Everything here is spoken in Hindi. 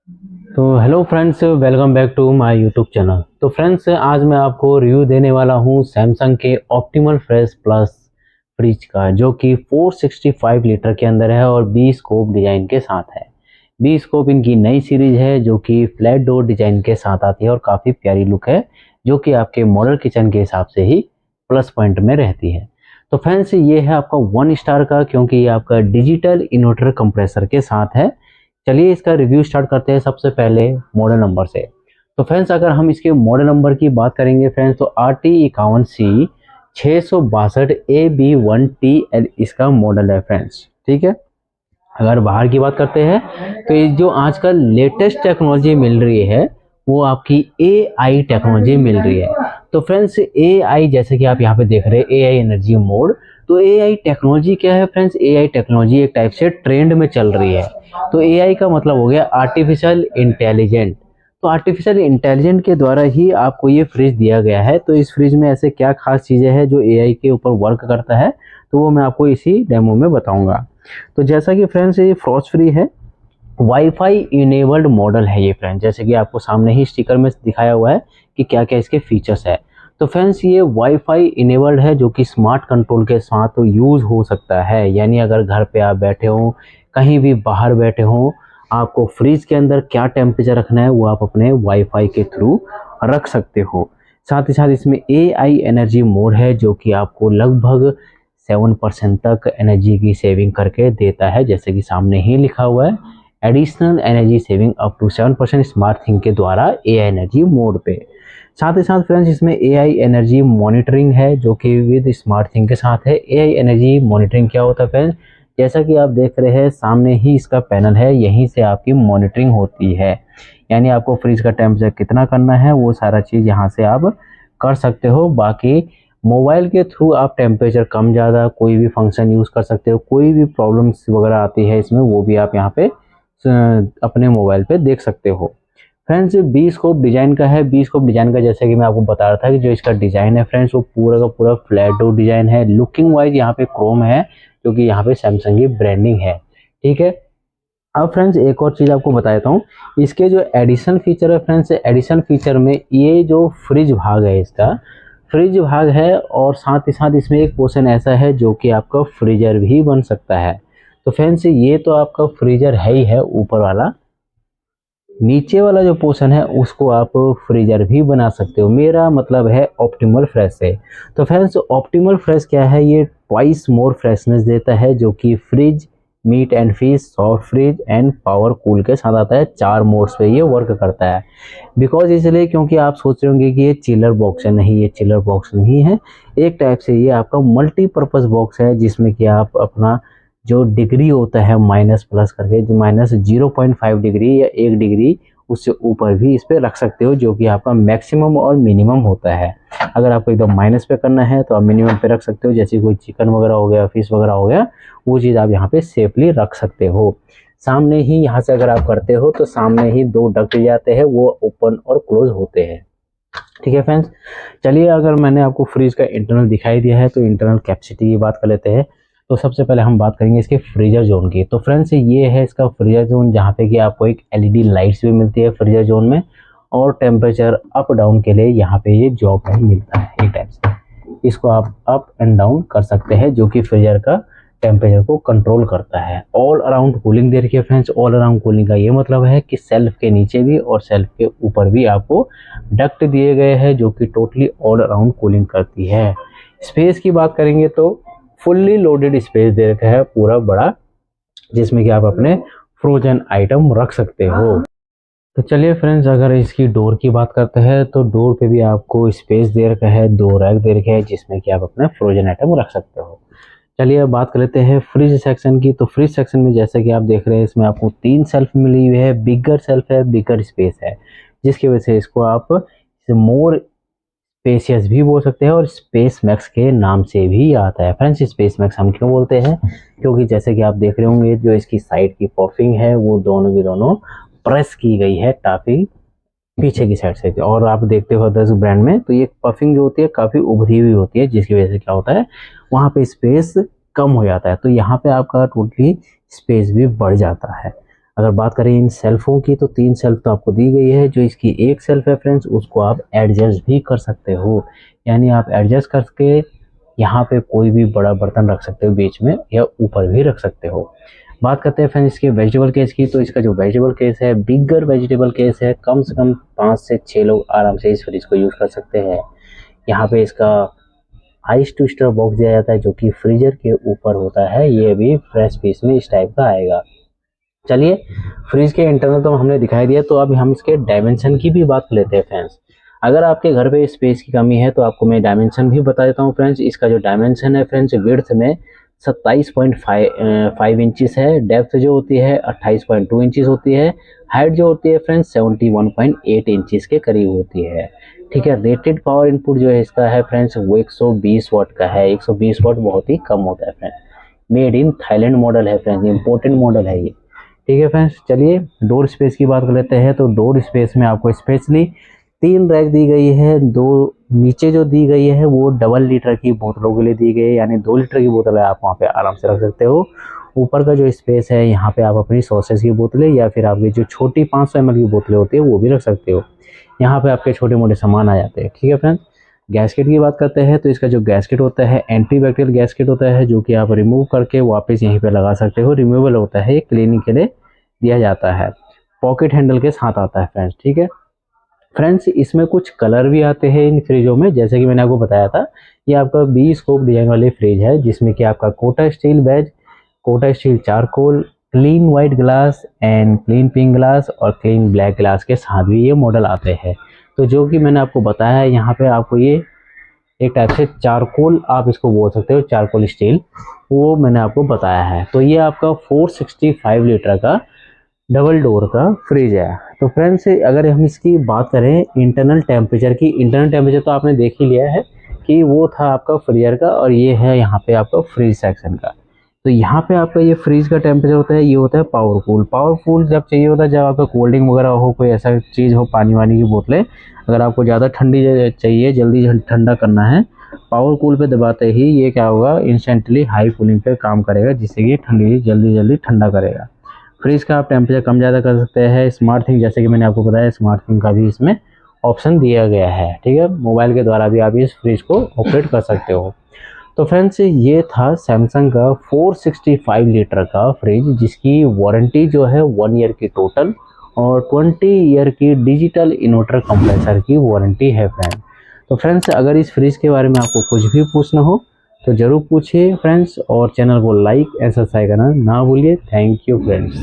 तो hello friends, welcome back to my YouTube channel. तो फ्रेंड्स, आज मैं आपको रिव्यू देने वाला हूं सैमसंग के ऑप्टिमल फ्रेश प्लस फ्रिज का, जो कि 465 लीटर के अंदर है और बी स्कोप डिज़ाइन के साथ है। बी स्कोप इनकी नई सीरीज है जो कि फ्लैट डोर डिज़ाइन के साथ आती है और काफ़ी प्यारी लुक है, जो कि आपके मॉडल किचन के हिसाब से ही प्लस पॉइंट में रहती है। तो फ्रेंड्स, ये है आपका 1 स्टार का, क्योंकि ये आपका डिजिटल इन्वर्टर कंप्रेसर के साथ है। चलिए इसका रिव्यू स्टार्ट करते हैं सबसे पहले मॉडल नंबर से। तो फ्रेंड्स, अगर हम इसके मॉडल नंबर की बात करेंगे फ्रेंड्स, तो RT51C 662AB1TL इसका मॉडल है फ्रेंड्स। ठीक है। अगर बाहर की बात करते हैं तो ये जो आजकल लेटेस्ट टेक्नोलॉजी मिल रही है वो आपकी AI टेक्नोलॉजी मिल रही है। तो फ्रेंड्स, AI जैसे कि आप यहाँ पे देख रहे हैं AI एनर्जी मोड। तो AI टेक्नोलॉजी क्या है फ्रेंड्स? AI टेक्नोलॉजी एक टाइप से ट्रेंड में चल रही है। तो AI का मतलब हो गया आर्टिफिशियल इंटेलिजेंट। तो आर्टिफिशियल इंटेलिजेंट के द्वारा ही आपको ये फ्रिज दिया गया है। तो इस फ्रिज में ऐसे क्या खास चीज़ें हैं जो AI के ऊपर वर्क करता है, तो वो मैं आपको इसी डेमो में बताऊंगा। तो जैसा कि फ्रेंड्स, ये फ्रॉस्ट फ्री है, वाईफाई इनेबल्ड मॉडल है ये फ्रेंड्स, जैसे कि आपको सामने ही स्टिकर में दिखाया हुआ है कि क्या क्या इसके फीचर्स है। तो फ्रेंड्स, ये वाईफाई इनेबल्ड है जो कि स्मार्ट कंट्रोल के साथ यूज़ हो सकता है। यानी अगर घर पे आप बैठे हो, कहीं भी बाहर बैठे हो, आपको फ्रिज के अंदर क्या टेम्परेचर रखना है वो आप अपने वाईफाई के थ्रू रख सकते हो। साथ ही साथ इसमें AI एनर्जी मोड है जो कि आपको लगभग 7% तक एनर्जी की सेविंग करके देता है, जैसे कि सामने ही लिखा हुआ है, additional energy saving up to 7% smart thing के द्वारा AI एनर्जी मोड पे। साथ ही साथ फ्रेंड्स, इसमें AI एनर्जी मॉनिटरिंग है जो कि विद स्मार्ट थिंग के साथ है। AI एनर्जी मॉनिटरिंग क्या होता है फ्रेंड्स? जैसा कि आप देख रहे हैं सामने ही इसका पैनल है, यहीं से आपकी मॉनिटरिंग होती है। यानी आपको फ्रिज का टेम्परेचर कितना करना है वो सारा चीज़ यहाँ से आप कर सकते हो। बाकी मोबाइल के थ्रू आप टेम्परेचर कम ज़्यादा कोई भी फंक्शन यूज़ कर सकते हो। कोई भी प्रॉब्लम्स वगैरह आती है इसमें, वो भी आप यहाँ पे अपने मोबाइल पे देख सकते हो। फ्रेंड्स, बी स्कोप डिज़ाइन का है। बी स्कोप डिज़ाइन का जैसे कि मैं आपको बता रहा था कि जो इसका डिज़ाइन है फ्रेंड्स, वो पूरा का पूरा फ्लैट डोर डिज़ाइन है। लुकिंग वाइज यहाँ पे क्रोम है, क्योंकि यहाँ पे सैमसंग की ब्रांडिंग है। ठीक है। अब फ्रेंड्स, एक और चीज़ आपको बता देता हूँ, इसके जो एडिशन फीचर है फ्रेंड्स, एडिशन फीचर में ये जो फ्रिज भाग है, इसका फ्रिज भाग है, और साथ ही साथ इसमें एक पोर्शन ऐसा है जो कि आपका फ्रीजर भी बन सकता है। तो फ्रेंड्स, ये तो आपका फ्रीजर है ही है ऊपर वाला, नीचे वाला जो पोर्शन है उसको आप फ्रीजर भी बना सकते हो। मेरा मतलब है ऑप्टिमल फ्रेश से। तो फ्रेंड्स, ऑप्टिमल फ्रेश क्या है? ये ट्वाइस मोर फ्रेशनेस देता है, जो कि fridge, meat and fish, soft fridge and power cool के साथ आता है। 4 मोड्स पे ये वर्क करता है। बिकॉज इसलिए क्योंकि आप सोच रहे होंगे कि ये चिलर बॉक्स है। नहीं, ये चिलर बॉक्स नहीं है। एक टाइप से ये आपका मल्टीपर्पज़ बॉक्स है, जिसमें कि आप अपना जो डिग्री होता है माइनस प्लस करके, जो माइनस 0.5 डिग्री या 1 डिग्री, उससे ऊपर भी इस पर रख सकते हो, जो कि आपका मैक्सिमम और मिनिमम होता है। अगर आपको एकदम माइनस पे करना है तो आप मिनिमम पे रख सकते हो, जैसे कोई चिकन वगैरह हो गया, फिश वगैरह हो गया, वो चीज़ आप यहाँ पे सेफली रख सकते हो। सामने ही यहाँ से अगर आप करते हो तो सामने ही 2 डक्ट जाते हैं, वो ओपन और क्लोज होते हैं। ठीक है फ्रेंड्स, चलिए अगर मैंने आपको फ्रिज का इंटरनल दिखाई दिया है तो इंटरनल कैपेसिटी की बात कर लेते हैं। तो सबसे पहले हम बात करेंगे इसके फ्रीजर जोन की। तो फ्रेंड्स, ये है इसका फ्रीजर जोन, जहाँ पे कि आपको एक LED लाइट्स भी मिलती है फ्रीजर जोन में, और टेम्परेचर अप डाउन के लिए यहाँ पे ये जॉब भी मिलता है एक टाइप से। इसको आप अप एंड डाउन कर सकते हैं, जो कि फ्रीजर का टेम्परेचर को कंट्रोल करता है। ऑल अराउंड कूलिंग दे रखी है फ्रेंड्स। ऑल अराउंड कूलिंग का ये मतलब है कि सेल्फ के नीचे भी और सेल्फ के ऊपर भी आपको डक्ट दिए गए हैं, जो कि टोटली ऑल अराउंड कूलिंग करती है। स्पेस की बात करेंगे तो फुल्ली लोडेड स्पेस दे रखा है पूरा बड़ा, जिसमें कि आप अपने फ्रोजन आइटम रख सकते हो। तो चलिए फ्रेंड्स, अगर इसकी डोर की बात करते हैं तो डोर पे भी आपको स्पेस दे रखा है, 2 रैक दे रखे हैं, जिसमें कि आप अपने फ्रोजन आइटम रख सकते हो। चलिए अब बात कर लेते हैं फ्रिज सेक्शन की। तो फ्रिज सेक्शन में जैसा कि आप देख रहे हैं, इसमें आपको 3 सेल्फ मिली हुई है, बिगर सेल्फ है, बिगर स्पेस है, जिसकी वजह से इसको आप मोर स्पेशियस भी बोल सकते हैं, और स्पेस मैक्स के नाम से भी आता है। फ्रेंड्स, स्पेस मैक्स हम क्यों बोलते हैं? क्योंकि जैसे कि आप देख रहे होंगे, जो इसकी साइड की पफिंग है वो दोनों की दोनों प्रेस की गई है काफ़ी पीछे की साइड से। और आप देखते हो अदर्स ब्रांड में तो ये पफिंग जो होती है काफ़ी उभरी हुई होती है, जिसकी वजह से क्या होता है, वहाँ पे स्पेस कम हो जाता है। तो यहाँ पे आपका टोटली स्पेस भी बढ़ जाता है। अगर बात करें इन सेल्फों की तो 3 सेल्फ तो आपको दी गई है। जो इसकी एक सेल्फ है फ्रेंड्स उसको आप एडजस्ट भी कर सकते हो, यानी आप एडजस्ट करके यहाँ पे कोई भी बड़ा बर्तन रख सकते हो बीच में, या ऊपर भी रख सकते हो। बात करते हैं फ्रेंड्स इसके वेजिटेबल केस की, तो इसका जो वेजिटेबल केस है बिगर वेजिटेबल केस है। कम से कम 5 से 6 लोग आराम से इस फ्रिज को यूज़ कर सकते हैं। यहाँ पे इसका आइस ट्विस्टर बॉक्स दिया जाता है जो कि फ्रीजर के ऊपर होता है। ये भी फ्रेश पीस में इस टाइप का आएगा। चलिए, फ्रिज के इंटरनल तो हमने दिखाई दिया, तो अब हम इसके डायमेंशन की भी बात लेते हैं फ्रेंड्स। अगर आपके घर पे स्पेस की कमी है तो आपको मैं डायमेंशन भी बता देता हूँ फ्रेंड्स। इसका जो डायमेंशन है फ्रेंड्स, विड्थ में 27.5 इंचेस है, डेप्थ जो होती है 28.2 इंचेस होती है, हाइट जो होती है फ्रेंड्स 71.8 इंचेस के करीब होती है। ठीक है, रेटेड पावर इनपुट जो है इसका है फ्रेंड्स वो 120 वाट का है। 120 वाट बहुत ही कम होता है friends. Made in Thailand model है फ्रेंड्स, इम्पोर्टेंट मॉडल है ये। ठीक है फ्रेंड्स, चलिए डोर स्पेस की बात कर लेते हैं। तो डोर स्पेस में आपको स्पेशली 3 रैक दी गई है। 2 नीचे जो दी गई है वो डबल लीटर की बोतलों के लिए दी गई है, यानी 2 लीटर की बोतल है आप वहाँ पे आराम से रख सकते हो। ऊपर का जो स्पेस है यहाँ पे आप अपनी सॉसेज की बोतलें या फिर आपकी जो छोटी 500 ml की बोतलें होती है वो भी रख सकते हो। यहाँ पे आपके छोटे मोटे सामान आ जाते हैं। ठीक है फ्रेंड्स, गैस्केट की बात करते हैं तो इसका जो गैस्केट होता है एंटी बैक्टीरियल गैस्केट होता है, जो कि आप रिमूव करके वापस यहीं पे लगा सकते हो। रिमूवेबल होता है, ये क्लीनिंग के लिए दिया जाता है। पॉकेट हैंडल के साथ आता है फ्रेंड्स। ठीक है फ्रेंड्स, इसमें कुछ कलर भी आते हैं इन फ्रिजों में, जैसे कि मैंने आपको बताया था। ये आपका बी स्कोप डिजाइन वाली फ्रिज है जिसमें कि आपका cotta steel beige, cotta steel charcoal, clean white glass and clean pink glass और क्लीन ब्लैक ग्लास के साथ भी ये मॉडल आते हैं। तो जो कि मैंने आपको बताया है यहाँ पे आपको ये एक टाइप से चारकोल आप इसको बोल सकते हो, चारकोल स्टील, वो मैंने आपको बताया है। तो ये आपका 465 लीटर का डबल डोर का फ्रिज है। तो फ्रेंड्स, अगर हम इसकी बात करें इंटरनल टेम्परेचर की, इंटरनल टेम्परेचर तो आपने देख ही लिया है कि वो था आपका फ्रीजर का, और ये है यहाँ पे आपका फ्रिज सेक्शन का। तो यहाँ पे आपका ये फ्रिज का टेम्परेचर होता है, ये होता है पावरफुल। पावरफुल जब चाहिए होता है जब आपका कोल्ड ड्रिंक वगैरह हो, कोई ऐसा चीज़ हो, पानी वानी की बोतलें, अगर आपको ज़्यादा ठंडी चाहिए, जल्दी ठंडा करना है, पावर कूल पे दबाते ही ये क्या होगा, इंस्टेंटली हाई कूलिंग पे काम करेगा, जिससे कि ठंडी जल्दी ठंडा करेगा। फ्रिज का आप टेम्परेचर कम ज़्यादा कर सकते हैं। स्मार्ट थिंग, जैसे कि मैंने आपको बताया, स्मार्ट थिंग का भी इसमें ऑप्शन दिया गया है। ठीक है, मोबाइल के द्वारा भी आप इस फ्रिज को ऑपरेट कर सकते हो। तो फ्रेंड्स, ये था सैमसंग का 465 लीटर का फ्रिज, जिसकी वारंटी जो है 1 ईयर की टोटल और 20 ईयर की डिजिटल इन्वर्टर कंप्रेसर की वारंटी है फ्रेंड। तो फ्रेंड्स, अगर इस फ्रिज के बारे में आपको कुछ भी पूछना हो तो ज़रूर पूछिए फ्रेंड्स, और चैनल को लाइक एंड सब्सक्राइब करना ना भूलिए। Thank you friends.